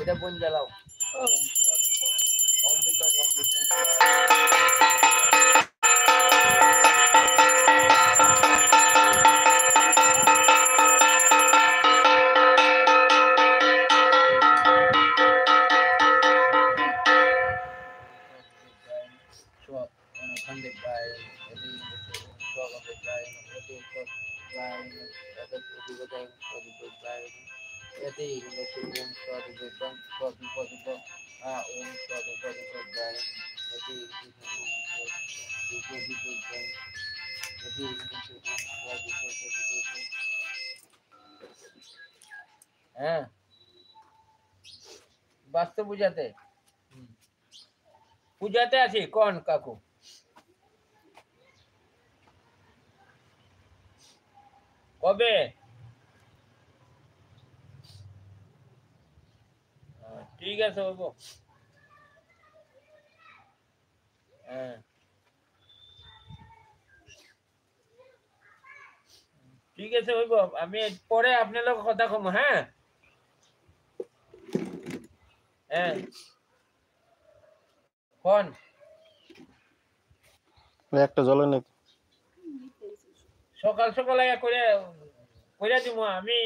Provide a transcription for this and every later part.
এটা বোন জ্বালাও অমৃতম অমৃতম खंडित गाय यदि स्वगंधित गाय यदि गाय प्रतिबद्धाय प्रतिबद्ध गाय यदि ओम स्वादिबद्ध स्वादिबद्ध ओम स्वादिबद्ध गाय यदि হ্যাঁ বাস্তব বুঝাতে পূজাতে আছি কোন কাকু কবে ঠিক আছে বাবু হ্যাঁ ঠিক আছে হইব আমি পরে আপনার লোক কথা কম হ্যাঁ হ্যাঁ কোন একটা জলে নেই সকাল সকাল আয়া করে কইরা দিমু আমি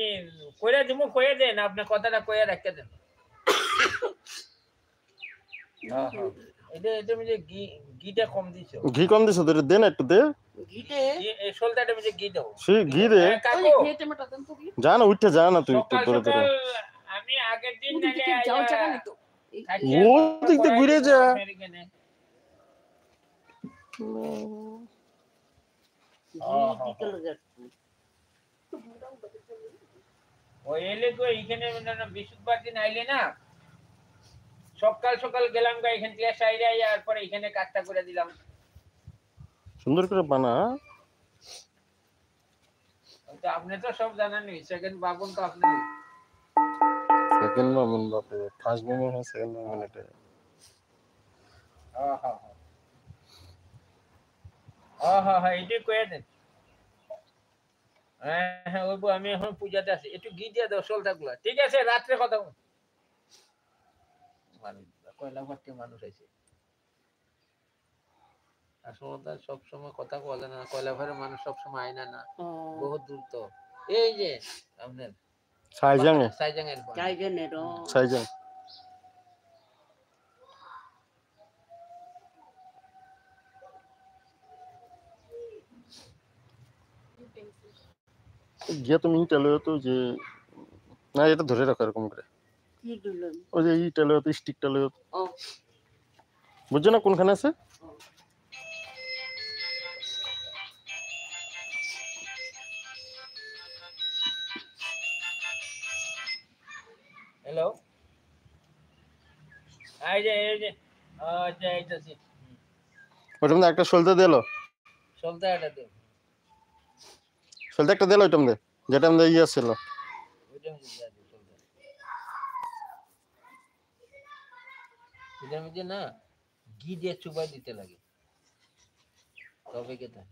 কইরা দিমু কইয়া দেন আপনার কথাটা কইয়া রাখতে দেন হ্যাঁ হ্যাঁ এটা মানে ঘিটা কম দিছো ঘি কম দিছো তোরে দেন একটু দে ঘিতে এই সোলটাটা মানে ঘি দাও সে ঘি দে কাকু যা না উঠে যা না তুই একটু ধরে ধরে আমি আগের দিন আগে যাও জায়গা নেই তো ও দিক দিয়ে ঘুরে যা ওই এলে তো এইখানে বৃহস্পতিবার দিন আইলে না সকাল সকাল গেলাম গা এখান থেকে সাইরে আর পরে এখানে কাজটা করে দিলাম সুন্দর করে বানা তো আপনি তো সব জানেনই সেকেন্ড বাবুন তো আপনি সেকেন্ড মামুন বাপে ফার্স্ট মামুন হয় সেকেন্ড মামুন এটা হ্যাঁ হ্যাঁ হ্যাঁ হ্যাঁ হ্যাঁ এটাই কয়ে দেন হ্যাঁ হ্যাঁ ওই আমি এখন পূজাতে আছি একটু ঘি দিয়ে দাও সোলটাগুলো ঠিক আছে রাত্রে কথা মানুষ কয়লা ভর্তি মানুষ আছে আসলে সবসময় কথা বলে না কয়লা ভরে মানুষ সবসময় আয় না বহুত দূর তো এই যে আপনার সাইজাং গিয়া তুমি ইটালো তো যে না এটা ধরে রাখো এরকম করে ওই যে ইটালো তো স্টিকটা লয় বুঝছো না কোনখানে আছে হ্যালো এই যে আচ্ছা এইটাছি ওটার মধ্যে একটা সলতে দিলো সলতে এটা দিও সলতে একটা দিলো ওটার মধ্যে যেটা মধ্যে ইয়ে ছিল ওইটা আমি দিয়ে দিই সলতে এটার মধ্যে না ঘি দিয়ে চুবাই দিতে লাগে তবে কেটা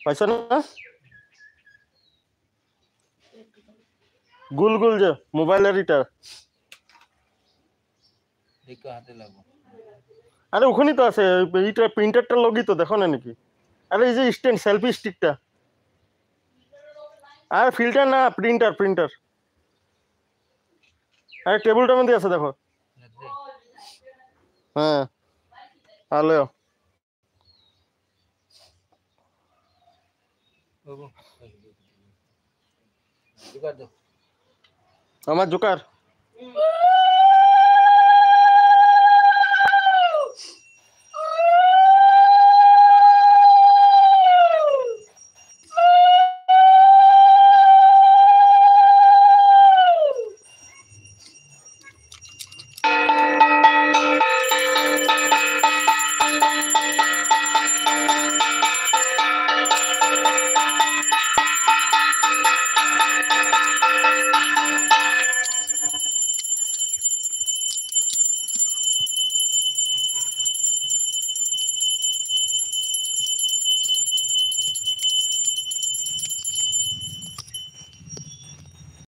পাইছো না গুল গুল যে মোবাইলের এটা দেখো হাতে লাগো আরে ওখানেই তো আছে এইটা প্রিন্টারটা লগই তো দেখো না নাকি আরে এই যে স্ট্যান্ড সেলফি স্টিকটা আর ফিল্টার না প্রিন্টার আরে টেবিলটার মধ্যে আছে দেখো হ্যাঁ হ্যালো জোগাড় দাও আমার জোকার